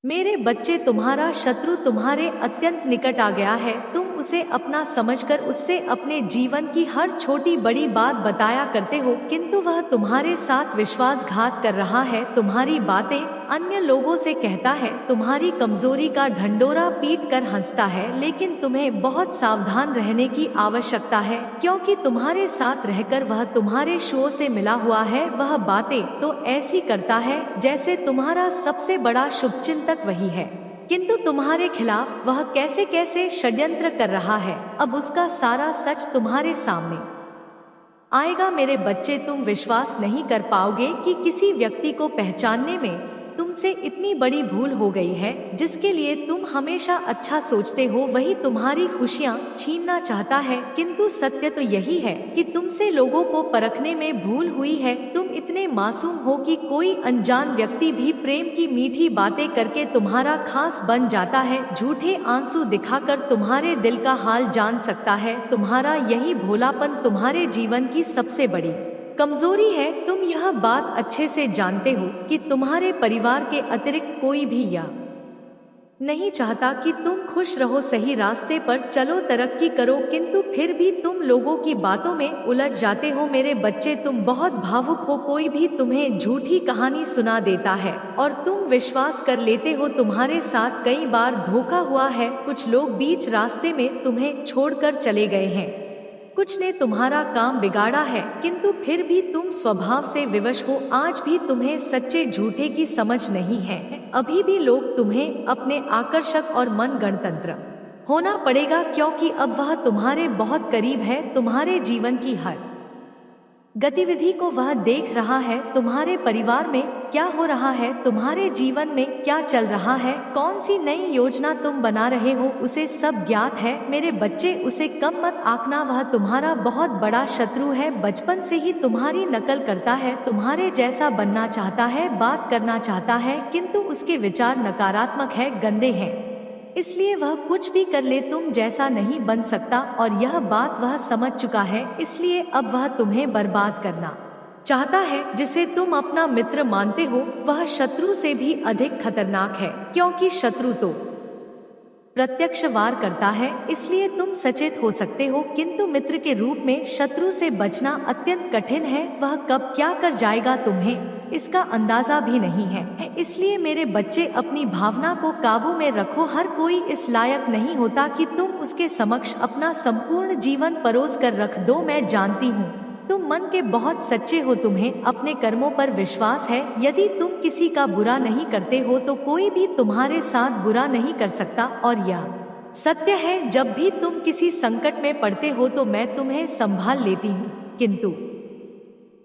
मेरे बच्चे, तुम्हारा शत्रु तुम्हारे अत्यंत निकट आ गया है। तुम उसे अपना समझकर उससे अपने जीवन की हर छोटी बड़ी बात बताया करते हो, किंतु वह तुम्हारे साथ विश्वासघात कर रहा है। तुम्हारी बातें अन्य लोगों से कहता है, तुम्हारी कमजोरी का ढंढोरा पीट कर हंसता है, लेकिन तुम्हें बहुत सावधान रहने की आवश्यकता है, क्योंकि तुम्हारे साथ रहकर वह तुम्हारे शुओं से मिला हुआ है। वह बातें तो ऐसी करता है जैसे तुम्हारा सबसे बड़ा शुभचिंतक वही है, किंतु तुम्हारे खिलाफ वह कैसे कैसे षड्यंत्र कर रहा है। अब उसका सारा सच तुम्हारे सामने आएगा। मेरे बच्चे, तुम विश्वास नहीं कर पाओगे कि किसी व्यक्ति को पहचानने में तुमसे इतनी बड़ी भूल हो गई है। जिसके लिए तुम हमेशा अच्छा सोचते हो, वही तुम्हारी खुशियाँ छीनना चाहता है। किंतु सत्य तो यही है कि तुमसे लोगों को परखने में भूल हुई है। तुम इतने मासूम हो कि कोई अनजान व्यक्ति भी प्रेम की मीठी बातें करके तुम्हारा खास बन जाता है, झूठे आंसू दिखाकर तुम्हारे दिल का हाल जान सकता है। तुम्हारा यही भोलापन तुम्हारे जीवन की सबसे बड़ी कमजोरी है। तुम यह बात अच्छे से जानते हो कि तुम्हारे परिवार के अतिरिक्त कोई भी यह नहीं चाहता कि तुम खुश रहो, सही रास्ते पर चलो, तरक्की करो, किंतु फिर भी तुम लोगों की बातों में उलझ जाते हो। मेरे बच्चे, तुम बहुत भावुक हो। कोई भी तुम्हें झूठी कहानी सुना देता है और तुम विश्वास कर लेते हो। तुम्हारे साथ कई बार धोखा हुआ है। कुछ लोग बीच रास्ते में तुम्हें छोड़कर चले गए हैं, कुछ ने तुम्हारा काम बिगाड़ा है, किंतु फिर भी तुम स्वभाव से विवश हो। आज भी तुम्हें सच्चे झूठे की समझ नहीं है। अभी भी लोग तुम्हें अपने आकर्षक और मन गणतंत्र होना पड़ेगा, क्योंकि अब वह तुम्हारे बहुत करीब है। तुम्हारे जीवन की हर गतिविधि को वह देख रहा है। तुम्हारे परिवार में क्या हो रहा है, तुम्हारे जीवन में क्या चल रहा है, कौन सी नई योजना तुम बना रहे हो, उसे सब ज्ञात है। मेरे बच्चे, उसे कम मत आंकना। वह तुम्हारा बहुत बड़ा शत्रु है। बचपन से ही तुम्हारी नकल करता है, तुम्हारे जैसा बनना चाहता है, बात करना चाहता है, किंतु उसके विचार नकारात्मक है, गंदे हैं। इसलिए वह कुछ भी कर ले, तुम जैसा नहीं बन सकता, और यह बात वह समझ चुका है। इसलिए अब वह तुम्हें बर्बाद करना चाहता है। जिसे तुम अपना मित्र मानते हो, वह शत्रु से भी अधिक खतरनाक है, क्योंकि शत्रु तो प्रत्यक्ष वार करता है। इसलिए तुम सचेत हो सकते हो, किंतु मित्र के रूप में शत्रु से बचना अत्यंत कठिन है। वह कब क्या कर जाएगा, तुम्हें इसका अंदाजा भी नहीं है। इसलिए मेरे बच्चे, अपनी भावना को काबू में रखो। हर कोई इस लायक नहीं होता कि तुम उसके समक्ष अपना संपूर्ण जीवन परोस कर रख दो। मैं जानती हूँ तुम मन के बहुत सच्चे हो, तुम्हें अपने कर्मों पर विश्वास है। यदि तुम किसी का बुरा नहीं करते हो तो कोई भी तुम्हारे साथ बुरा नहीं कर सकता, और यह सत्य है। जब भी तुम किसी संकट में पड़ते हो तो मैं तुम्हें संभाल लेती हूँ, किंतु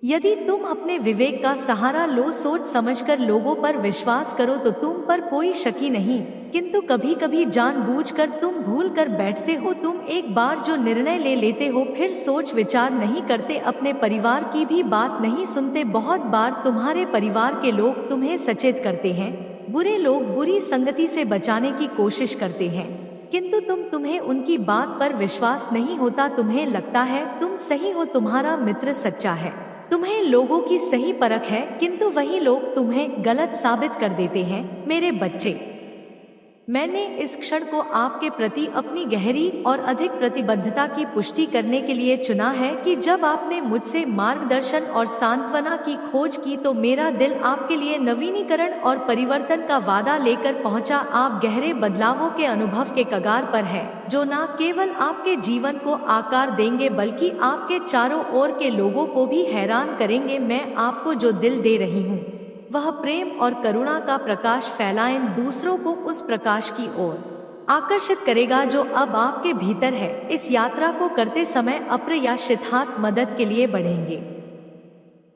यदि तुम अपने विवेक का सहारा लो, सोच समझकर लोगों पर विश्वास करो, तो तुम पर कोई शकी नहीं। किंतु कभी कभी जानबूझकर तुम भूल कर बैठते हो। तुम एक बार जो निर्णय ले लेते हो, फिर सोच विचार नहीं करते, अपने परिवार की भी बात नहीं सुनते। बहुत बार तुम्हारे परिवार के लोग तुम्हें सचेत करते हैं, बुरे लोग बुरी संगति से बचाने की कोशिश करते हैं, किंतु तुम्हें उनकी बात पर विश्वास नहीं होता। तुम्हें लगता है तुम सही हो, तुम्हारा मित्र सच्चा है, तुम्हें लोगों की सही परख है, किंतु वही लोग तुम्हें गलत साबित कर देते हैं। मेरे बच्चे, मैंने इस क्षण को आपके प्रति अपनी गहरी और अधिक प्रतिबद्धता की पुष्टि करने के लिए चुना है कि जब आपने मुझसे मार्गदर्शन और सांत्वना की खोज की तो मेरा दिल आपके लिए नवीनीकरण और परिवर्तन का वादा लेकर पहुंचा। आप गहरे बदलावों के अनुभव के कगार पर है, जो न केवल आपके जीवन को आकार देंगे बल्कि आपके चारों ओर के लोगों को भी हैरान करेंगे। मैं आपको जो दिल दे रही हूँ वह प्रेम और करुणा का प्रकाश फैलाएं, दूसरों को उस प्रकाश की ओर आकर्षित करेगा जो अब आपके भीतर है। इस यात्रा को करते समय अप्रयाशित हाथ मदद के लिए बढ़ेंगे,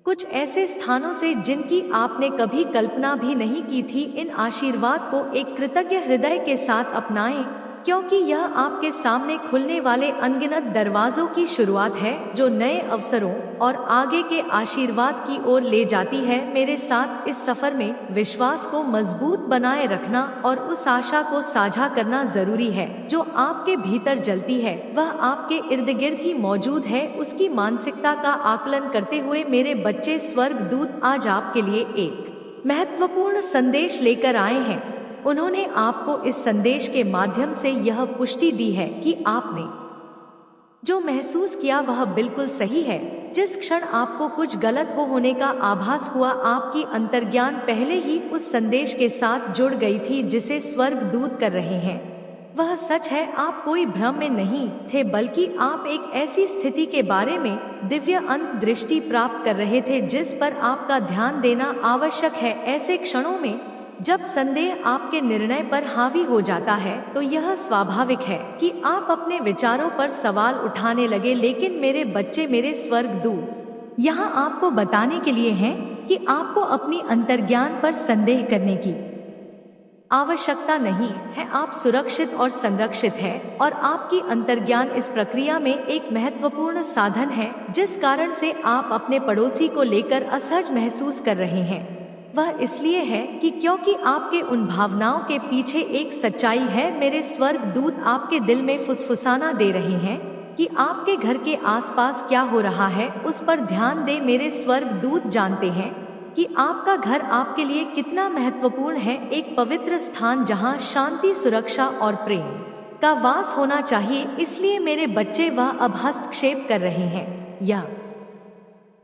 कुछ ऐसे स्थानों से जिनकी आपने कभी कल्पना भी नहीं की थी। इन आशीर्वाद को एक कृतज्ञ हृदय के साथ अपनाएं, क्योंकि यह आपके सामने खुलने वाले अनगिनत दरवाजों की शुरुआत है, जो नए अवसरों और आगे के आशीर्वाद की ओर ले जाती है। मेरे साथ इस सफर में विश्वास को मजबूत बनाए रखना और उस आशा को साझा करना जरूरी है जो आपके भीतर जलती है। वह आपके इर्द गिर्द ही मौजूद है। उसकी मानसिकता का आकलन करते हुए मेरे बच्चे, स्वर्गदूत आज आपके लिए एक महत्वपूर्ण संदेश लेकर आए हैं। उन्होंने आपको इस संदेश के माध्यम से यह पुष्टि दी है कि आपने जो महसूस किया वह बिल्कुल सही है। जिस क्षण आपको कुछ गलत होने का आभास हुआ, आपकी अंतर्ज्ञान पहले ही उस संदेश के साथ जुड़ गई थी जिसे स्वर्ग दूत कर रहे हैं। वह सच है, आप कोई भ्रम में नहीं थे, बल्कि आप एक ऐसी स्थिति के बारे में दिव्य अंतर्दृष्टि प्राप्त कर रहे थे जिस पर आपका ध्यान देना आवश्यक है। ऐसे क्षणों में जब संदेह आपके निर्णय पर हावी हो जाता है तो यह स्वाभाविक है कि आप अपने विचारों पर सवाल उठाने लगे। लेकिन मेरे बच्चे, मेरे स्वर्गदूत यहाँ आपको बताने के लिए हैं कि आपको अपनी अंतर्ज्ञान पर संदेह करने की आवश्यकता नहीं है। आप सुरक्षित और संरक्षित हैं और आपकी अंतर्ज्ञान इस प्रक्रिया में एक महत्वपूर्ण साधन है जिस कारण से आप अपने पड़ोसी को लेकर असहज महसूस कर रहे हैं। वह इसलिए है कि क्योंकि आपके उन भावनाओं के पीछे एक सच्चाई है। मेरे स्वर्गदूत आपके दिल में फुसफुसाना दे रहे हैं कि आपके घर के आसपास क्या हो रहा है उस पर ध्यान दे। मेरे स्वर्गदूत जानते हैं कि आपका घर आपके लिए कितना महत्वपूर्ण है, एक पवित्र स्थान जहां शांति, सुरक्षा और प्रेम का वास होना चाहिए। इसलिए मेरे बच्चे, वह अब हस्तक्षेप कर रहे हैं यह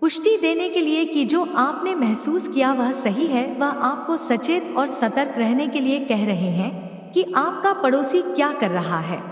पुष्टि देने के लिए कि जो आपने महसूस किया वह सही है। वह आपको सचेत और सतर्क रहने के लिए कह रहे हैं कि आपका पड़ोसी क्या कर रहा है।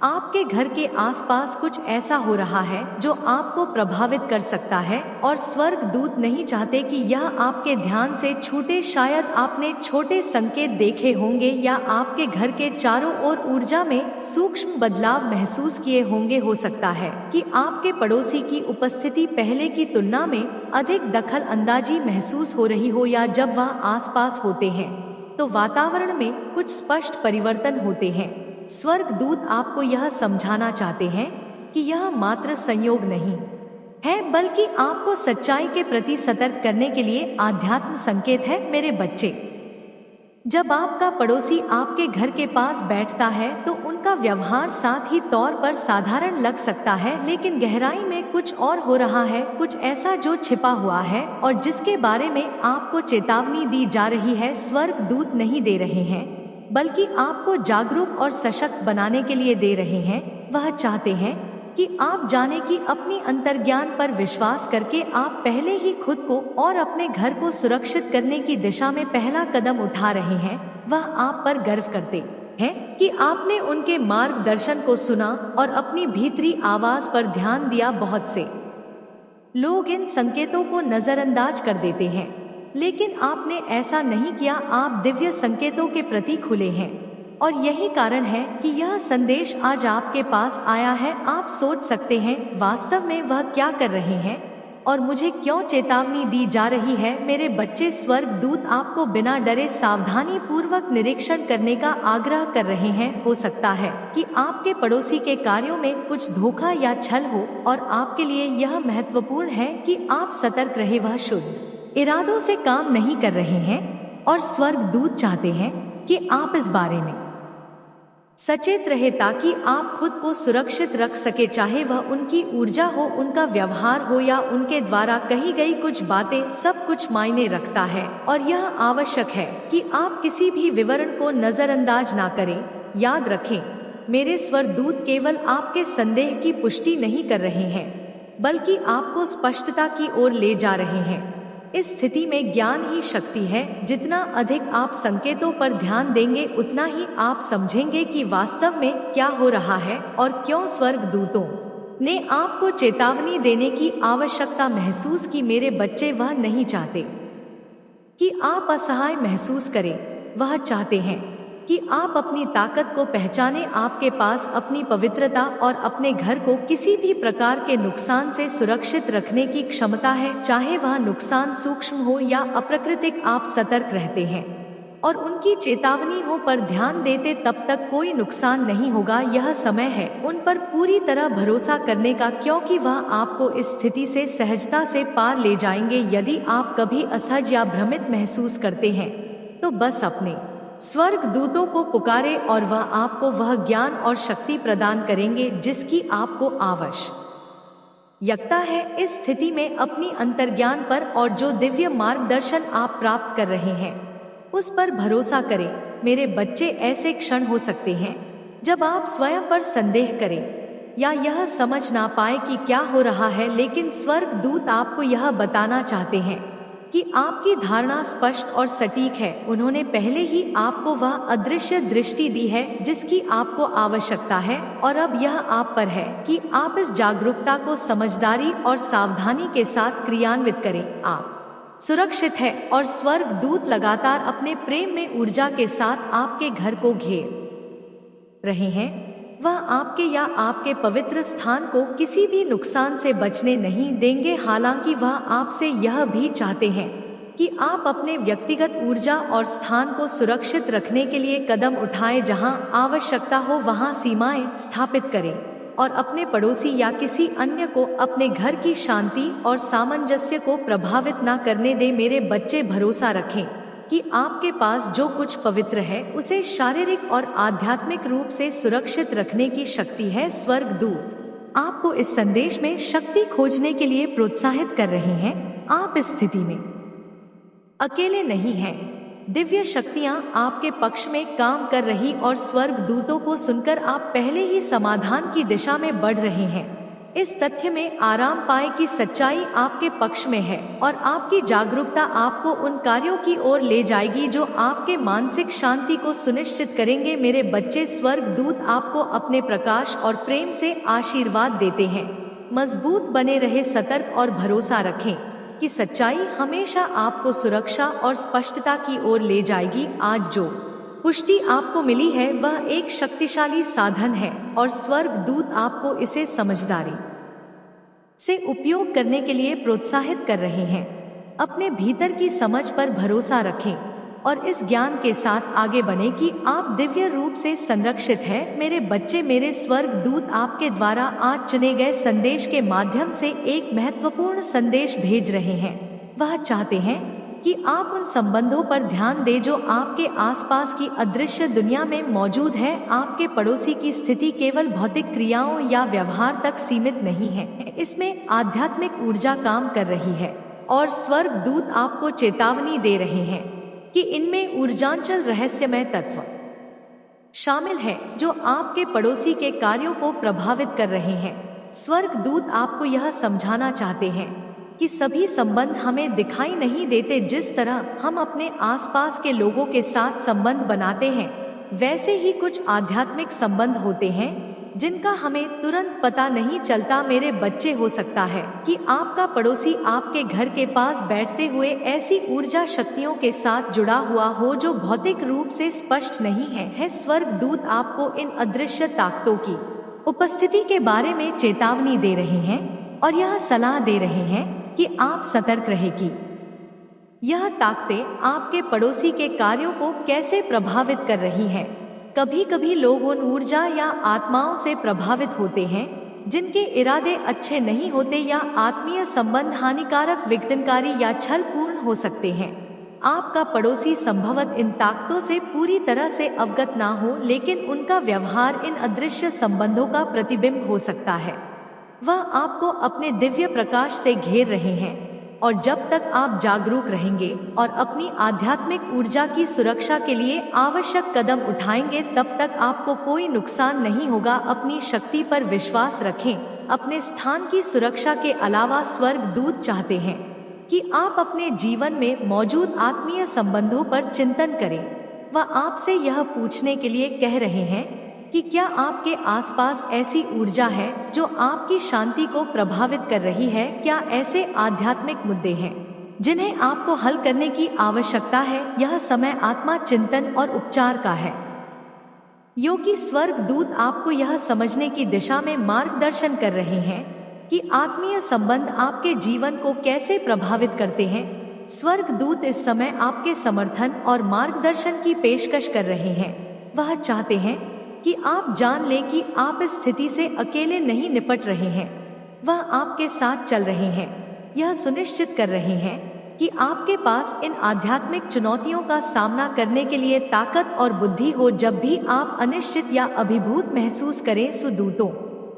आपके घर के आसपास कुछ ऐसा हो रहा है जो आपको प्रभावित कर सकता है और स्वर्गदूत नहीं चाहते कि यह आपके ध्यान से छूटे। शायद आपने छोटे संकेत देखे होंगे या आपके घर के चारों ओर ऊर्जा में सूक्ष्म बदलाव महसूस किए होंगे। हो सकता है कि आपके पड़ोसी की उपस्थिति पहले की तुलना में अधिक दखल अंदाजी महसूस हो रही हो, या जब वह आसपास होते हैं तो वातावरण में कुछ स्पष्ट परिवर्तन होते हैं। स्वर्गदूत आपको यह समझाना चाहते हैं कि यह मात्र संयोग नहीं है, बल्कि आपको सच्चाई के प्रति सतर्क करने के लिए आध्यात्म संकेत है। मेरे बच्चे, जब आपका पड़ोसी आपके घर के पास बैठता है तो उनका व्यवहार साथ ही तौर पर साधारण लग सकता है, लेकिन गहराई में कुछ और हो रहा है, कुछ ऐसा जो छिपा हुआ है और जिसके बारे में आपको चेतावनी दी जा रही है। स्वर्गदूत नहीं दे रहे हैं, बल्कि आपको जागरूक और सशक्त बनाने के लिए दे रहे हैं। वह चाहते हैं कि आप जाने कि अपनी अंतर्ज्ञान पर विश्वास करके आप पहले ही खुद को और अपने घर को सुरक्षित करने की दिशा में पहला कदम उठा रहे हैं। वह आप पर गर्व करते हैं कि आपने उनके मार्गदर्शन को सुना और अपनी भीतरी आवाज पर ध्यान दिया। बहुत से लोग इन संकेतों को नजरअंदाज कर देते हैं, लेकिन आपने ऐसा नहीं किया। आप दिव्य संकेतों के प्रति खुले हैं और यही कारण है कि यह संदेश आज आपके पास आया है। आप सोच सकते हैं, वास्तव में वह क्या कर रहे हैं और मुझे क्यों चेतावनी दी जा रही है। मेरे बच्चे, स्वर्गदूत आपको बिना डरे सावधानी पूर्वक निरीक्षण करने का आग्रह कर रहे हैं। हो सकता है कि आपके पड़ोसी के कार्यों में कुछ धोखा या छल हो और आपके लिए यह महत्वपूर्ण है कि आप सतर्क रहे। वह शुद्ध इरादों से काम नहीं कर रहे हैं और स्वर्गदूत चाहते हैं कि आप इस बारे में सचेत रहे ताकि आप खुद को सुरक्षित रख सके। चाहे वह उनकी ऊर्जा हो, उनका व्यवहार हो या उनके द्वारा कही गई कुछ बातें, सब कुछ मायने रखता है और यह आवश्यक है कि आप किसी भी विवरण को नजरअंदाज ना करें। याद रखें, मेरे स्वर्गदूत केवल आपके संदेह की पुष्टि नहीं कर रहे हैं, बल्कि आपको स्पष्टता की ओर ले जा रहे हैं। इस स्थिति में ज्ञान ही शक्ति है। जितना अधिक आप संकेतों पर ध्यान देंगे, उतना ही आप समझेंगे कि वास्तव में क्या हो रहा है और क्यों स्वर्गदूतों ने आपको चेतावनी देने की आवश्यकता महसूस की। मेरे बच्चे, वह नहीं चाहते कि आप असहाय महसूस करें। वह चाहते हैं कि आप अपनी ताकत को पहचानें। आपके पास अपनी पवित्रता और अपने घर को किसी भी प्रकार के नुकसान से सुरक्षित रखने की क्षमता है, चाहे वह नुकसान सूक्ष्म हो या अप्राकृतिक। आप सतर्क रहते हैं और उनकी चेतावनी हो पर ध्यान देते, तब तक कोई नुकसान नहीं होगा। यह समय है उन पर पूरी तरह भरोसा करने का, क्योंकि वह आपको इस स्थिति से सहजता से पार ले जाएंगे। यदि आप कभी असहज या भ्रमित महसूस करते हैं तो बस अपने स्वर्गदूतों को पुकारे और वह आपको वह ज्ञान और शक्ति प्रदान करेंगे जिसकी आपको आवश्यकता है। इस स्थिति में अपनी अंतर्ज्ञान पर और जो दिव्य मार्गदर्शन आप प्राप्त कर रहे हैं उस पर भरोसा करें। मेरे बच्चे ऐसे क्षण हो सकते हैं जब आप स्वयं पर संदेह करें या यह समझ ना पाए कि क्या हो रहा है, लेकिन स्वर्ग दूत आपको यह बताना चाहते हैं कि आपकी धारणा स्पष्ट और सटीक है। उन्होंने पहले ही आपको वह अदृश्य दृष्टि दी है जिसकी आपको आवश्यकता है, और अब यह आप पर है कि आप इस जागरूकता को समझदारी और सावधानी के साथ क्रियान्वित करें। आप सुरक्षित है और स्वर्ग दूत लगातार अपने प्रेम में ऊर्जा के साथ आपके घर को घेर रहे हैं। वह आपके या आपके पवित्र स्थान को किसी भी नुकसान से बचने नहीं देंगे। हालांकि वह आपसे यह भी चाहते हैं कि आप अपने व्यक्तिगत ऊर्जा और स्थान को सुरक्षित रखने के लिए कदम उठाएं। जहां आवश्यकता हो वहां सीमाएं स्थापित करें और अपने पड़ोसी या किसी अन्य को अपने घर की शांति और सामंजस्य को प्रभावित न करने दें। मेरे बच्चे, भरोसा रखें कि आपके पास जो कुछ पवित्र है उसे शारीरिक और आध्यात्मिक रूप से सुरक्षित रखने की शक्ति है। स्वर्ग दूत आपको इस संदेश में शक्ति खोजने के लिए प्रोत्साहित कर रहे हैं। आप इस स्थिति में अकेले नहीं हैं। दिव्य शक्तियां आपके पक्ष में काम कर रही और स्वर्ग दूतों को सुनकर आप पहले ही समाधान की दिशा में बढ़ रहे हैं। इस तथ्य में आराम पाए कि सच्चाई आपके पक्ष में है और आपकी जागरूकता आपको उन कार्यों की ओर ले जाएगी जो आपके मानसिक शांति को सुनिश्चित करेंगे। मेरे बच्चे, स्वर्ग दूत आपको अपने प्रकाश और प्रेम से आशीर्वाद देते हैं। मजबूत बने रहे, सतर्क और भरोसा रखें कि सच्चाई हमेशा आपको सुरक्षा और स्पष्टता की ओर ले जाएगी। आज जो पुष्टि आपको मिली है वह एक शक्तिशाली साधन है और स्वर्ग दूत आपको इसे समझदारी से उपयोग करने के लिए प्रोत्साहित कर रहे हैं। अपने भीतर की समझ पर भरोसा रखें और इस ज्ञान के साथ आगे बढ़ें कि आप दिव्य रूप से संरक्षित हैं। मेरे बच्चे, मेरे स्वर्ग दूत आपके द्वारा आज चुने गए संदेश के माध्यम से एक महत्वपूर्ण संदेश भेज रहे हैं। वह चाहते हैं कि आप उन संबंधों पर ध्यान दें जो आपके आसपास की अदृश्य दुनिया में मौजूद है। आपके पड़ोसी की स्थिति केवल भौतिक क्रियाओं या व्यवहार तक सीमित नहीं है, इसमें आध्यात्मिक ऊर्जा काम कर रही है और स्वर्ग दूत आपको चेतावनी दे रहे हैं कि इनमें ऊर्जांचल रहस्यमय तत्व शामिल है जो आपके पड़ोसी के कार्यों को प्रभावित कर रहे हैं। स्वर्ग दूत आपको यह समझाना चाहते हैं कि सभी संबंध हमें दिखाई नहीं देते। जिस तरह हम अपने आसपास के लोगों के साथ संबंध बनाते हैं, वैसे ही कुछ आध्यात्मिक संबंध होते हैं जिनका हमें तुरंत पता नहीं चलता। मेरे बच्चे, हो सकता है कि आपका पड़ोसी आपके घर के पास बैठते हुए ऐसी ऊर्जा शक्तियों के साथ जुड़ा हुआ हो जो भौतिक रूप से स्पष्ट नहीं है। स्वर्ग दूत आपको इन अदृश्य ताकतों की उपस्थिति के बारे में चेतावनी दे रहे हैं और यह सलाह दे रहे हैं कि आप सतर्क रहें कि यह ताकतें आपके पड़ोसी के कार्यों को कैसे प्रभावित कर रही हैं। कभी कभी लोग उन ऊर्जा या आत्माओं से प्रभावित होते हैं जिनके इरादे अच्छे नहीं होते या आत्मीय संबंध हानिकारक, विघटनकारी या छलपूर्ण हो सकते हैं। आपका पड़ोसी संभवतः इन ताकतों से पूरी तरह से अवगत ना हो, लेकिन उनका व्यवहार इन अदृश्य संबंधों का प्रतिबिंब हो सकता है। वह आपको अपने दिव्य प्रकाश से घेर रहे हैं और जब तक आप जागरूक रहेंगे और अपनी आध्यात्मिक ऊर्जा की सुरक्षा के लिए आवश्यक कदम उठाएंगे, तब तक आपको कोई नुकसान नहीं होगा। अपनी शक्ति पर विश्वास रखें। अपने स्थान की सुरक्षा के अलावा स्वर्ग दूत चाहते हैं कि आप अपने जीवन में मौजूद आत्मीय संबंधों पर चिंतन करें। वह आपसे यह पूछने के लिए कह रहे हैं कि क्या आपके आसपास ऐसी ऊर्जा है जो आपकी शांति को प्रभावित कर रही है? क्या ऐसे आध्यात्मिक मुद्दे हैं जिन्हें आपको हल करने की आवश्यकता है? यह समय आत्मा चिंतन और उपचार का है। योगी स्वर्ग दूत आपको यह समझने की दिशा में मार्गदर्शन कर रहे हैं कि आत्मीय संबंध आपके जीवन को कैसे प्रभावित करते हैं। स्वर्ग दूत इस समय आपके समर्थन और मार्गदर्शन की पेशकश कर रहे हैं। वह चाहते हैं कि आप जान लें कि आप इस स्थिति से अकेले नहीं निपट रहे हैं। वह आपके साथ चल रहे हैं, यह सुनिश्चित कर रहे हैं कि आपके पास इन आध्यात्मिक चुनौतियों का सामना करने के लिए ताकत और बुद्धि हो। जब भी आप अनिश्चित या अभिभूत महसूस करें, स्वदूतों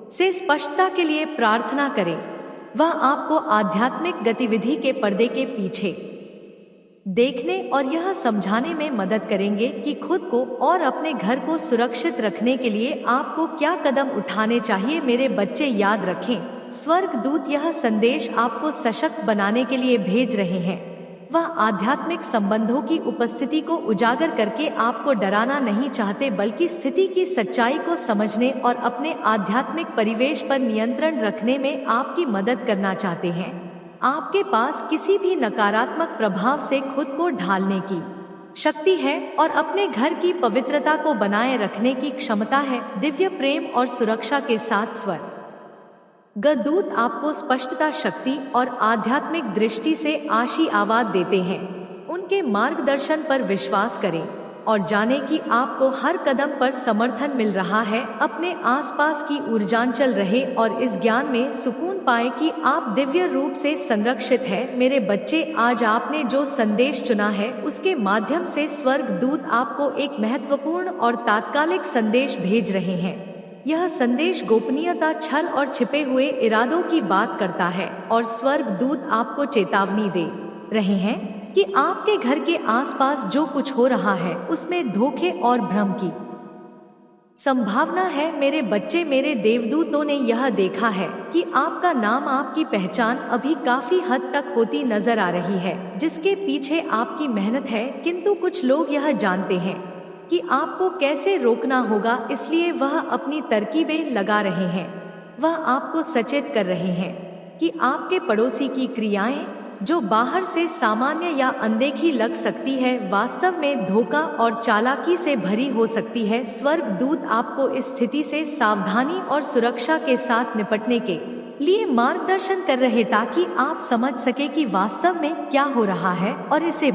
से स्पष्टता के लिए प्रार्थना करें। वह आपको आध्यात्मिक गतिविधि के पर्दे के पीछे देखने और यह समझाने में मदद करेंगे कि खुद को और अपने घर को सुरक्षित रखने के लिए आपको क्या कदम उठाने चाहिए। मेरे बच्चे याद रखें, स्वर्ग दूत यह संदेश आपको सशक्त बनाने के लिए भेज रहे हैं। वह आध्यात्मिक संबंधों की उपस्थिति को उजागर करके आपको डराना नहीं चाहते, बल्कि स्थिति की सच्चाई को समझने और अपने आध्यात्मिक परिवेश पर नियंत्रण रखने में आपकी मदद करना चाहते हैं। आपके पास किसी भी नकारात्मक प्रभाव से खुद को ढालने की शक्ति है और अपने घर की पवित्रता को बनाए रखने की क्षमता है। दिव्य प्रेम और सुरक्षा के साथ स्वर्ग दूत आपको स्पष्टता, शक्ति और आध्यात्मिक दृष्टि से आशीर्वाद देते हैं। उनके मार्गदर्शन पर विश्वास करें और जाने कि आपको हर कदम पर समर्थन मिल रहा है। अपने आसपास की ऊर्जांचल रहे और इस ज्ञान में सुकून पाए कि आप दिव्य रूप से संरक्षित है। मेरे बच्चे, आज आपने जो संदेश चुना है उसके माध्यम से स्वर्ग दूत आपको एक महत्वपूर्ण और तात्कालिक संदेश भेज रहे हैं। यह संदेश गोपनीयता, छल और छिपे हुए इरादों की बात करता है और स्वर्ग दूत आपको चेतावनी दे रहे हैं कि आपके घर के आसपास जो कुछ हो रहा है उसमें धोखे और भ्रम की संभावना है। मेरे बच्चे, मेरे देवदूतों ने यह देखा है कि आपका नाम, आपकी पहचान अभी काफी हद तक होती नजर आ रही है, जिसके पीछे आपकी मेहनत है। किंतु कुछ लोग यह जानते हैं कि आपको कैसे रोकना होगा, इसलिए वह अपनी तरकीबें लगा रहे हैं। वह आपको सचेत कर रहे हैं कि आपके पड़ोसी की क्रियाएं, जो बाहर से सामान्य या अनदेखी लग सकती है, वास्तव में धोखा और चालाकी से भरी हो सकती है। स्वर्ग दूत आपको इस स्थिति से सावधानी और सुरक्षा के साथ निपटने के लिए मार्गदर्शन कर रहे, ताकि आप समझ सके कि वास्तव में क्या हो रहा है और इसे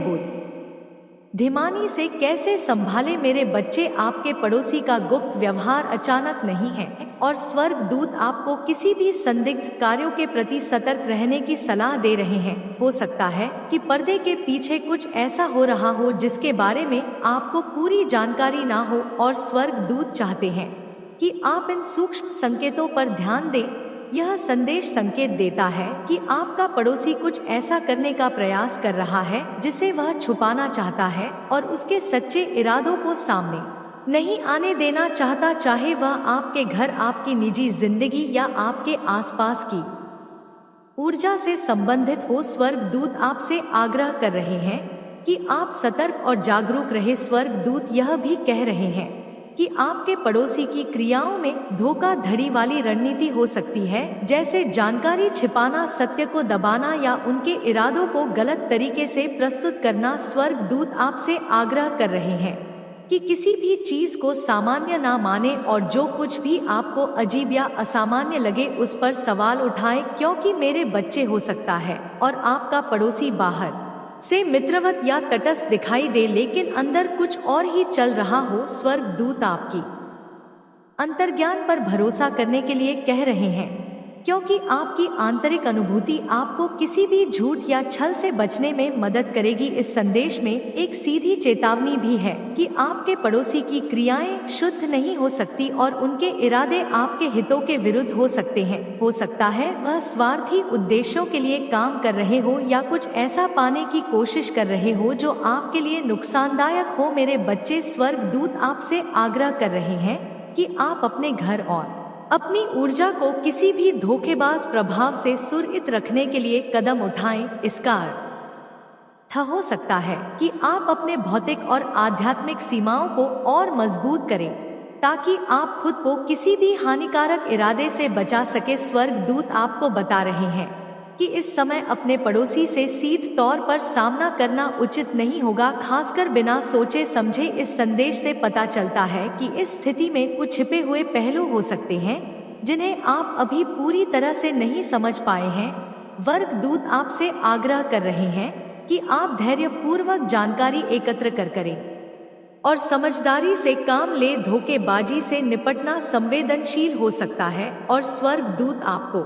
धीमानी से कैसे संभाले। मेरे बच्चे, आपके पड़ोसी का गुप्त व्यवहार अचानक नहीं है और स्वर्ग दूत आपको किसी भी संदिग्ध कार्यों के प्रति सतर्क रहने की सलाह दे रहे हैं। हो सकता है कि पर्दे के पीछे कुछ ऐसा हो रहा हो जिसके बारे में आपको पूरी जानकारी ना हो, और स्वर्ग दूत चाहते हैं कि आप इन सूक्ष्म संकेतों पर ध्यान दें। यह संदेश संकेत देता है कि आपका पड़ोसी कुछ ऐसा करने का प्रयास कर रहा है जिसे वह छुपाना चाहता है और उसके सच्चे इरादों को सामने नहीं आने देना चाहता, चाहे वह आपके घर, आपकी निजी जिंदगी या आपके आसपास की ऊर्जा से संबंधित हो। स्वर्ग दूत आपसे आग्रह कर रहे हैं कि आप सतर्क और जागरूक रहे। स्वर्ग दूत यह भी कह रहे हैं कि आपके पड़ोसी की क्रियाओं में धोखाधड़ी वाली रणनीति हो सकती है, जैसे जानकारी छिपाना, सत्य को दबाना या उनके इरादों को गलत तरीके से प्रस्तुत करना। स्वर्ग दूत आपसे आग्रह कर रहे हैं कि किसी भी चीज को सामान्य ना माने और जो कुछ भी आपको अजीब या असामान्य लगे उस पर सवाल उठाएं, क्योंकि मेरे बच्चे, हो सकता है और आपका पड़ोसी बाहर से मित्रवत या तटस्थ दिखाई दे, लेकिन अंदर कुछ और ही चल रहा हो। स्वर्ग दूत आपकी अंतर्ज्ञान पर भरोसा करने के लिए कह रहे हैं, क्योंकि आपकी आंतरिक अनुभूति आपको किसी भी झूठ या छल से बचने में मदद करेगी। इस संदेश में एक सीधी चेतावनी भी है कि आपके पड़ोसी की क्रियाएं शुद्ध नहीं हो सकती और उनके इरादे आपके हितों के विरुद्ध हो सकते हैं। हो सकता है वह स्वार्थी उद्देश्यों के लिए काम कर रहे हो या कुछ ऐसा पाने की कोशिश कर रहे हो जो आपके लिए नुकसानदायक हो। मेरे बच्चे, स्वर्ग दूत आपसे आग्रह कर रहे हैं कि आप अपने घर और अपनी ऊर्जा को किसी भी धोखेबाज प्रभाव से सुरक्षित रखने के लिए कदम उठाएं। इसका अर्थ हो सकता है कि आप अपने भौतिक और आध्यात्मिक सीमाओं को और मजबूत करें, ताकि आप खुद को किसी भी हानिकारक इरादे से बचा सके। स्वर्ग दूत आपको बता रहे हैं कि इस समय अपने पड़ोसी से सीधे तौर पर सामना करना उचित नहीं होगा, खासकर बिना सोचे समझे। इस संदेश से पता चलता है कि इस स्थिति में कुछ छिपे हुए पहलू हो सकते हैं जिन्हें आप अभी पूरी तरह से नहीं समझ पाए हैं। स्वर्ग दूत आपसे आग्रह कर रहे हैं कि आप धैर्यपूर्वक जानकारी एकत्र करें और समझदारी से काम ले। धोखेबाजी से निपटना संवेदनशील हो सकता है और स्वर्ग दूत आपको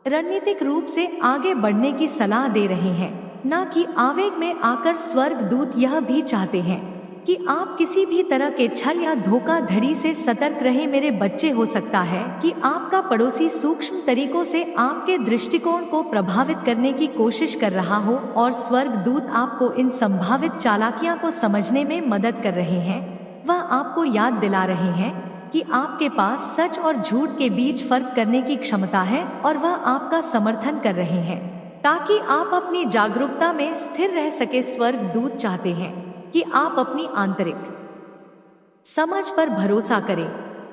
रणनीतिक रूप से आगे बढ़ने की सलाह दे रहे हैं, न कि आवेग में आकर। स्वर्ग दूत यह भी चाहते हैं कि आप किसी भी तरह के छल या धोखाधड़ी से सतर्क रहें मेरे बच्चे। हो सकता है कि आपका पड़ोसी सूक्ष्म तरीकों से आपके दृष्टिकोण को प्रभावित करने की कोशिश कर रहा हो और स्वर्गदूत आपको इन संभावित चालाकियां को समझने में मदद कर रहे हैं। वह आपको याद दिला रहे हैं कि आपके पास सच और झूठ के बीच फर्क करने की क्षमता है और वह आपका समर्थन कर रहे हैं ताकि आप अपनी जागरूकता में स्थिर रह सके। स्वर्गदूत चाहते हैं कि आप अपनी आंतरिक समझ पर भरोसा करें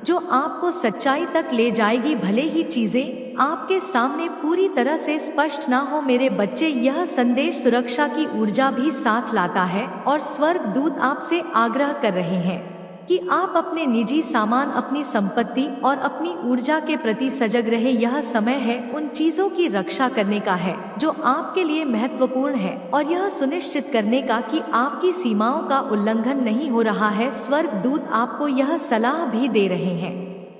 जो आपको सच्चाई तक ले जाएगी, भले ही चीजें आपके सामने पूरी तरह से स्पष्ट ना हो। मेरे बच्चे, यह संदेश सुरक्षा की ऊर्जा भी साथ लाता है और स्वर्गदूत आपसे आग्रह कर रहे हैं कि आप अपने निजी सामान, अपनी संपत्ति और अपनी ऊर्जा के प्रति सजग रहे। यह समय है उन चीजों की रक्षा करने का है जो आपके लिए महत्वपूर्ण है और यह सुनिश्चित करने का कि आपकी सीमाओं का उल्लंघन नहीं हो रहा है। स्वर्गदूत आपको यह सलाह भी दे रहे हैं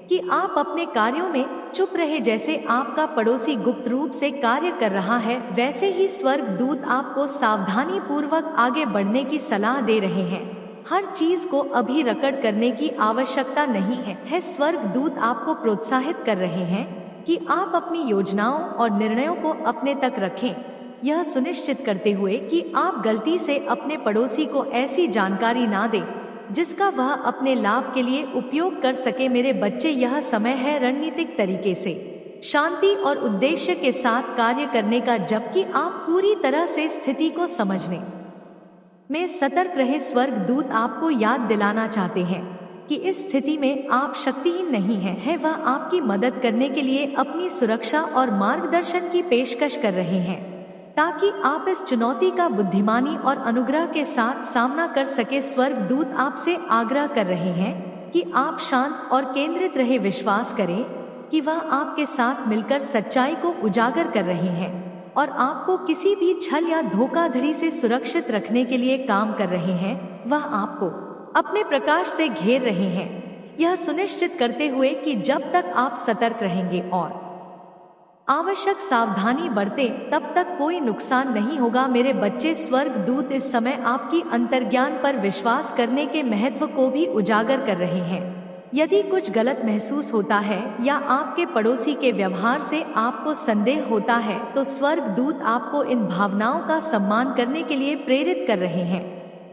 कि आप अपने कार्यों में चुप रहे। जैसे आपका पड़ोसी गुप्त रूप से कार्य कर रहा है, वैसे ही स्वर्गदूत आपको सावधानी पूर्वक आगे बढ़ने की सलाह दे रहे हैं। हर चीज को अभी रिकॉर्ड करने की आवश्यकता नहीं है। स्वर्गदूत आपको प्रोत्साहित कर रहे हैं कि आप अपनी योजनाओं और निर्णयों को अपने तक रखें, यह सुनिश्चित करते हुए कि आप गलती से अपने पड़ोसी को ऐसी जानकारी ना दें जिसका वह अपने लाभ के लिए उपयोग कर सके। मेरे बच्चे, यह समय है रणनीतिक तरीके से शांति और उद्देश्य के साथ कार्य करने का, जबकि आप पूरी तरह से स्थिति को समझने में सतर्क रहे। स्वर्गदूत आपको याद दिलाना चाहते हैं कि इस स्थिति में आप शक्तिहीन नहीं हैं। वह आपकी मदद करने के लिए अपनी सुरक्षा और मार्गदर्शन की पेशकश कर रहे हैं ताकि आप इस चुनौती का बुद्धिमानी और अनुग्रह के साथ सामना कर सके। स्वर्गदूत आपसे आग्रह कर रहे हैं कि आप शांत और केंद्रित रहे, विश्वास करें कि वह आपके साथ मिलकर सच्चाई को उजागर कर रहे हैं और आपको किसी भी छल या धोखाधड़ी से सुरक्षित रखने के लिए काम कर रहे हैं। वह आपको अपने प्रकाश से घेर रहे हैं, यह सुनिश्चित करते हुए कि जब तक आप सतर्क रहेंगे और आवश्यक सावधानी बरतें, तब तक कोई नुकसान नहीं होगा। मेरे बच्चे, स्वर्गदूत इस समय आपकी अंतर्ज्ञान पर विश्वास करने के महत्व को भी उजागर कर रहे हैं। यदि कुछ गलत महसूस होता है या आपके पड़ोसी के व्यवहार से आपको संदेह होता है, तो स्वर्गदूत आपको इन भावनाओं का सम्मान करने के लिए प्रेरित कर रहे हैं।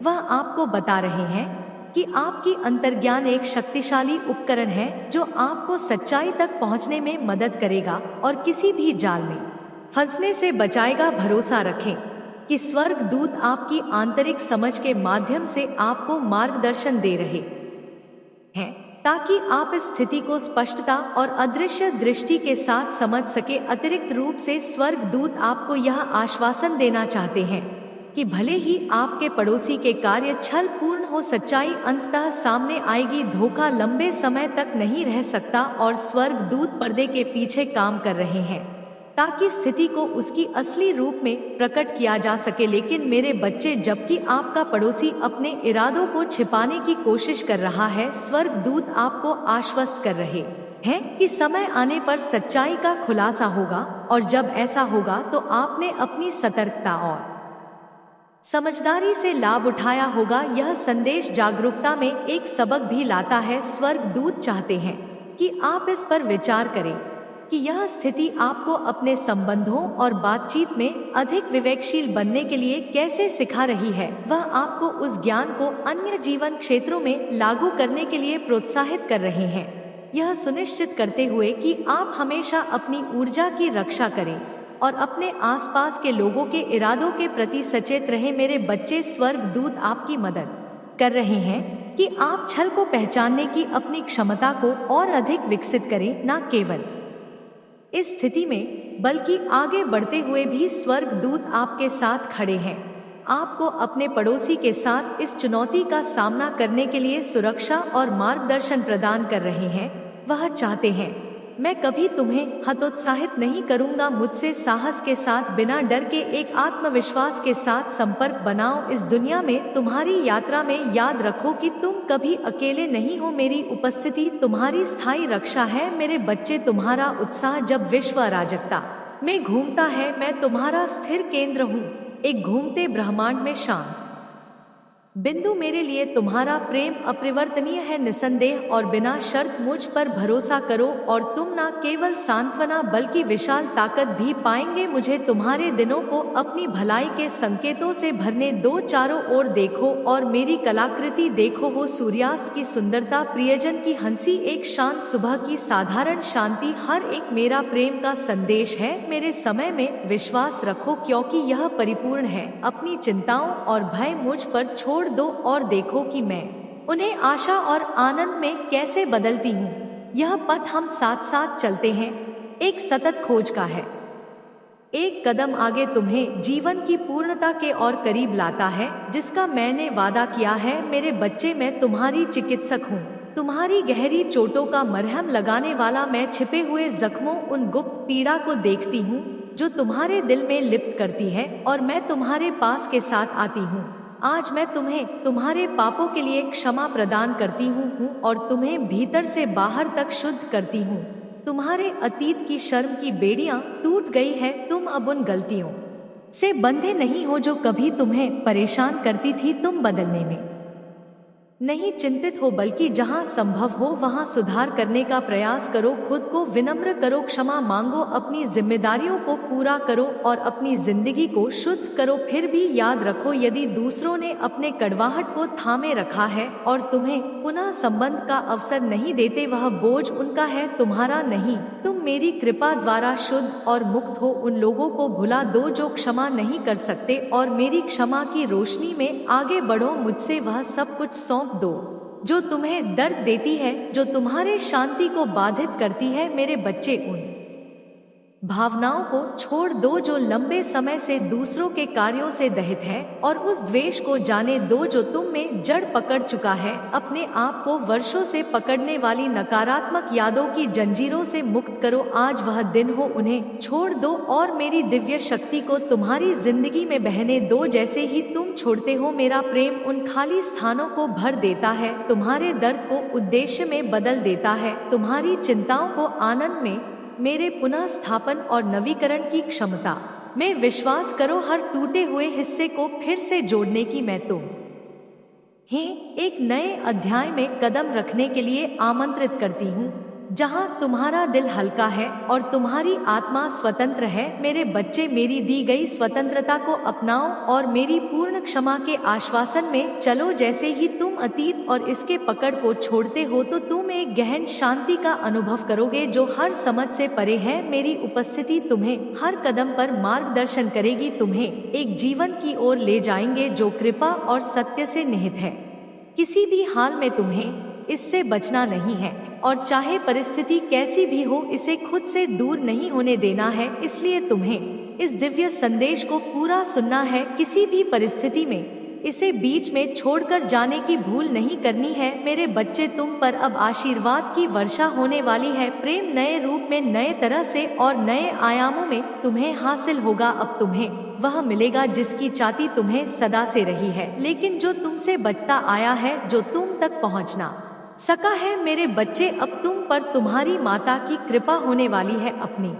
वह आपको बता रहे हैं कि आपकी अंतर्ज्ञान एक शक्तिशाली उपकरण है जो आपको सच्चाई तक पहुंचने में मदद करेगा और किसी भी जाल में फंसने से बचाएगा। भरोसा रखें कि स्वर्गदूत आपकी आंतरिक समझ के माध्यम से आपको मार्गदर्शन दे रहे हैं ताकि आप इस स्थिति को स्पष्टता और अदृश्य दृष्टि के साथ समझ सके। अतिरिक्त रूप से स्वर्गदूत आपको यह आश्वासन देना चाहते हैं कि भले ही आपके पड़ोसी के कार्य छल पूर्ण हो, सच्चाई अंततः सामने आएगी। धोखा लंबे समय तक नहीं रह सकता और स्वर्गदूत पर्दे के पीछे काम कर रहे हैं ताकि स्थिति को उसकी असली रूप में प्रकट किया जा सके। लेकिन मेरे बच्चे, जबकि आपका पड़ोसी अपने इरादों को छिपाने की कोशिश कर रहा है, स्वर्गदूत आपको आश्वस्त कर रहे हैं कि समय आने पर सच्चाई का खुलासा होगा और जब ऐसा होगा तो आपने अपनी सतर्कता और समझदारी से लाभ उठाया होगा। यह संदेश जागरूकता में एक सबक भी लाता है। स्वर्गदूत चाहते हैं कि आप इस पर विचार करें कि यह स्थिति आपको अपने संबंधों और बातचीत में अधिक विवेकशील बनने के लिए कैसे सिखा रही है। वह आपको उस ज्ञान को अन्य जीवन क्षेत्रों में लागू करने के लिए प्रोत्साहित कर रहे हैं, यह सुनिश्चित करते हुए कि आप हमेशा अपनी ऊर्जा की रक्षा करें और अपने आसपास के लोगों के इरादों के प्रति सचेत रहें। मेरे बच्चे, स्वर्गदूत आपकी मदद कर रहे हैं कि आप छल को पहचानने की अपनी क्षमता को और अधिक विकसित करें, न केवल इस स्थिति में बल्कि आगे बढ़ते हुए भी। स्वर्गदूत आपके साथ खड़े हैं, आपको अपने पड़ोसी के साथ इस चुनौती का सामना करने के लिए सुरक्षा और मार्गदर्शन प्रदान कर रहे हैं। वह चाहते हैं, मैं कभी तुम्हें हतोत्साहित नहीं करूंगा। मुझसे साहस के साथ, बिना डर के, एक आत्मविश्वास के साथ संपर्क बनाओ। इस दुनिया में तुम्हारी यात्रा में याद रखो कि तुम कभी अकेले नहीं हो। मेरी उपस्थिति तुम्हारी स्थायी रक्षा है। मेरे बच्चे, तुम्हारा उत्साह जब विश्व अराजकता में घूमता है, मैं तुम्हारा स्थिर केंद्र हूँ, एक घूमते ब्रह्मांड में शांत बिंदु, मेरे लिए तुम्हारा प्रेम अपरिवर्तनीय है निसंदेह, और बिना शर्त मुझ पर भरोसा करो और तुम न केवल सांत्वना बल्कि विशाल ताकत भी पाएंगे। मुझे तुम्हारे दिनों को अपनी भलाई के संकेतों से भरने दो। चारों ओर देखो और मेरी कलाकृति देखो, हो सूर्यास्त की सुंदरता, प्रियजन की हंसी, एक शांत सुबह की साधारण शांति, हर एक मेरा प्रेम का संदेश है। मेरे समय में विश्वास रखो क्योंकि यह परिपूर्ण है। अपनी चिंताओं और भय मुझ पर छोड़ दो और देखो कि मैं उन्हें आशा और आनंद में कैसे बदलती हूँ। यह पथ हम साथ साथ चलते हैं, एक सतत खोज का है। एक कदम आगे तुम्हें जीवन की पूर्णता के और करीब लाता है, जिसका मैंने वादा किया है। मेरे बच्चे, मैं तुम्हारी चिकित्सक हूँ, तुम्हारी गहरी चोटों का मरहम लगाने वाला। मैं छिपे हुए जख्मों, उन गुप्त पीड़ा को देखती हूँ जो तुम्हारे दिल में लिप्त करती है, और मैं तुम्हारे पास के साथ आती हूँ। आज मैं तुम्हें तुम्हारे पापों के लिए क्षमा प्रदान करती हूँ और तुम्हें भीतर से बाहर तक शुद्ध करती हूँ। तुम्हारे अतीत की शर्म की बेड़ियां टूट गई है। तुम अब उन गलतियों से बंधे नहीं हो जो कभी तुम्हें परेशान करती थी। तुम बदलने में नहीं चिंतित हो, बल्कि जहां संभव हो वहां सुधार करने का प्रयास करो। खुद को विनम्र करो, क्षमा मांगो, अपनी जिम्मेदारियों को पूरा करो और अपनी जिंदगी को शुद्ध करो। फिर भी याद रखो, यदि दूसरों ने अपने कड़वाहट को थामे रखा है और तुम्हें पुनः संबंध का अवसर नहीं देते, वह बोझ उनका है, तुम्हारा नहीं। तुम मेरी कृपा द्वारा शुद्ध और मुक्त हो। उन लोगों को भुला दो जो क्षमा नहीं कर सकते और मेरी क्षमा की रोशनी में आगे बढ़ो। मुझसे वह सब कुछ सौंप दो जो तुम्हें दर्द देती है, जो तुम्हारे शांति को बाधित करती है। मेरे बच्चे, उन भावनाओं को छोड़ दो जो लंबे समय से दूसरों के कार्यों से दहित है, और उस द्वेष को जाने दो जो तुम में जड़ पकड़ चुका है। अपने आप को वर्षों से पकड़ने वाली नकारात्मक यादों की जंजीरों से मुक्त करो। आज वह दिन हो, उन्हें छोड़ दो और मेरी दिव्य शक्ति को तुम्हारी जिंदगी में बहने दो। जैसे ही तुम छोड़ते हो, मेरा प्रेम उन खाली स्थानों को भर देता है, तुम्हारे दर्द को उद्देश्य में बदल देता है, तुम्हारी चिंताओं को आनंद में। मेरे पुनः स्थापन और नवीकरण की क्षमता में विश्वास करो, हर टूटे हुए हिस्से को फिर से जोड़ने की मैं तुम एक नए अध्याय में कदम रखने के लिए आमंत्रित करती हूँ, जहाँ तुम्हारा दिल हल्का है और तुम्हारी आत्मा स्वतंत्र है। मेरे बच्चे, मेरी दी गई स्वतंत्रता को अपनाओ और मेरी पूर्ण क्षमा के आश्वासन में चलो। जैसे ही तुम अतीत और इसके पकड़ को छोड़ते हो, तो तुम एक गहन शांति का अनुभव करोगे जो हर समझ से परे है। मेरी उपस्थिति तुम्हें हर कदम पर मार्गदर्शन करेगी, तुम्हें एक जीवन की ओर ले जाएंगे जो कृपा और सत्य से निहित है। किसी भी हाल में तुम्हें इससे बचना नहीं है, और चाहे परिस्थिति कैसी भी हो, इसे खुद से दूर नहीं होने देना है। इसलिए तुम्हें इस दिव्य संदेश को पूरा सुनना है, किसी भी परिस्थिति में इसे बीच में छोड़कर जाने की भूल नहीं करनी है। मेरे बच्चे, तुम पर अब आशीर्वाद की वर्षा होने वाली है। प्रेम नए रूप में, नए तरह से और नए आयामों में तुम्हें हासिल होगा। अब तुम्हें वह मिलेगा जिसकी चाहती तुम्हें सदा से रही है, लेकिन जो तुमसे बचता आया है, जो तुम तक पहुंचना सका है। मेरे बच्चे, अब तुम पर तुम्हारी माता की कृपा होने वाली है। अपनी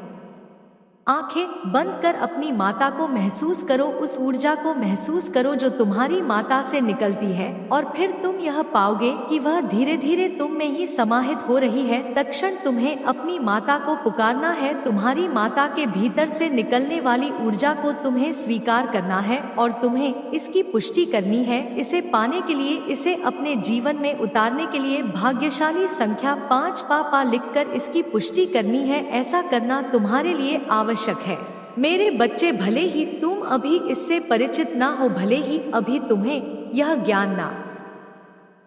आंखें बंद कर अपनी माता को महसूस करो, उस ऊर्जा को महसूस करो जो तुम्हारी माता से निकलती है, और फिर तुम यह पाओगे कि वह धीरे धीरे तुम में ही समाहित हो रही है। तत्क्षण तुम्हें अपनी माता को पुकारना है, तुम्हारी माता के भीतर से निकलने वाली ऊर्जा को तुम्हें स्वीकार करना है और तुम्हें इसकी पुष्टि करनी है। इसे पाने के लिए, इसे अपने जीवन में उतारने के लिए भाग्यशाली संख्या 5 पा लिखकर इसकी पुष्टि करनी है। ऐसा करना तुम्हारे लिए आवश्यक है। मेरे बच्चे, भले ही तुम अभी इससे परिचित ना हो, भले ही अभी तुम्हें यह ज्ञान ना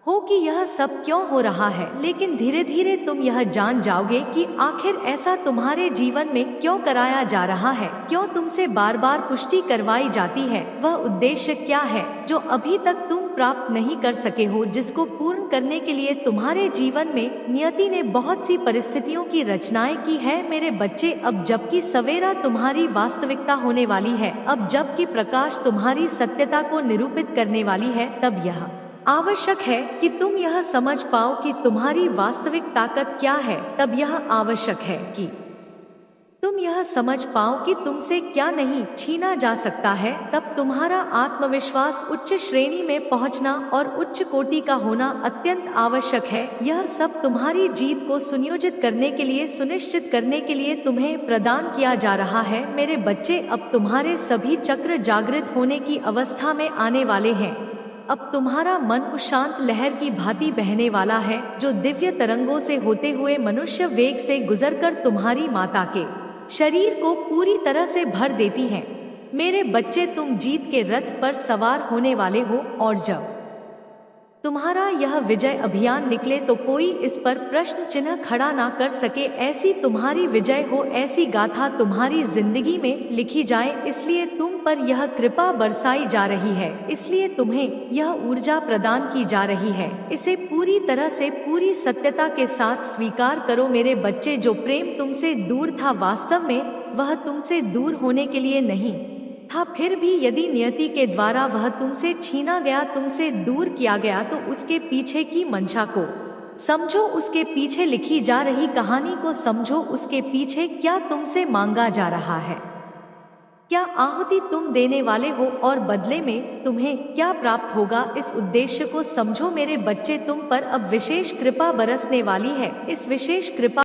हो कि यह सब क्यों हो रहा है, लेकिन धीरे धीरे तुम यह जान जाओगे कि आखिर ऐसा तुम्हारे जीवन में क्यों कराया जा रहा है, क्यों तुमसे बार बार पुष्टि करवाई जाती है। वह उद्देश्य क्या है जो अभी तक तुम प्राप्त नहीं कर सके हो, जिसको पूर्ण करने के लिए तुम्हारे जीवन में नियति ने बहुत सी परिस्थितियों की रचनाएं की है। मेरे बच्चे, अब जबकि सवेरा तुम्हारी वास्तविकता होने वाली है, अब जबकि प्रकाश तुम्हारी सत्यता को निरूपित करने वाली है, तब यह आवश्यक है कि तुम यह समझ पाओ कि तुम्हारी वास्तविक ताकत क्या है। तब यह आवश्यक है कि तुम यह समझ पाओ कि तुमसे क्या नहीं छीना जा सकता है, तब तुम्हारा आत्मविश्वास उच्च श्रेणी में पहुंचना और उच्च कोटि का होना अत्यंत आवश्यक है। यह सब तुम्हारी जीत को सुनियोजित करने के लिए, सुनिश्चित करने के लिए तुम्हें प्रदान किया जा रहा है। मेरे बच्चे, अब तुम्हारे सभी चक्र जागृत होने की अवस्था में आने वाले हैं। अब तुम्हारा मन उस शांत लहर की भांति बहने वाला है, जो दिव्य तरंगों से होते हुए मनुष्य वेग से गुजरकर तुम्हारी माता के शरीर को पूरी तरह से भर देती है। मेरे बच्चे, तुम जीत के रथ पर सवार होने वाले हो, और जब तुम्हारा यह विजय अभियान निकले तो कोई इस पर प्रश्न चिन्ह खड़ा ना कर सके। ऐसी तुम्हारी विजय हो, ऐसी गाथा तुम्हारी जिंदगी में लिखी जाए, इसलिए तुम पर यह कृपा बरसाई जा रही है, इसलिए तुम्हें यह ऊर्जा प्रदान की जा रही है। इसे पूरी तरह से, पूरी सत्यता के साथ स्वीकार करो मेरे बच्चे। जो प्रेम तुमसे दूर था, वास्तव में वह तुमसे दूर होने के लिए नहीं था। फिर भी यदि नियति के द्वारा वह तुमसे छीना गया, तुमसे दूर किया गया, तो उसके पीछे की मंशा को समझो, उसके पीछे लिखी जा रही कहानी को समझो। उसके पीछे क्या तुमसे मांगा जा रहा है, क्या आहुति तुम देने वाले हो, और बदले में तुम्हें क्या प्राप्त होगा। इस उद्देश्य को समझो मेरे बच्चे। तुम पर अब विशेष कृपा बरसने वाली है। इस विशेष कृपा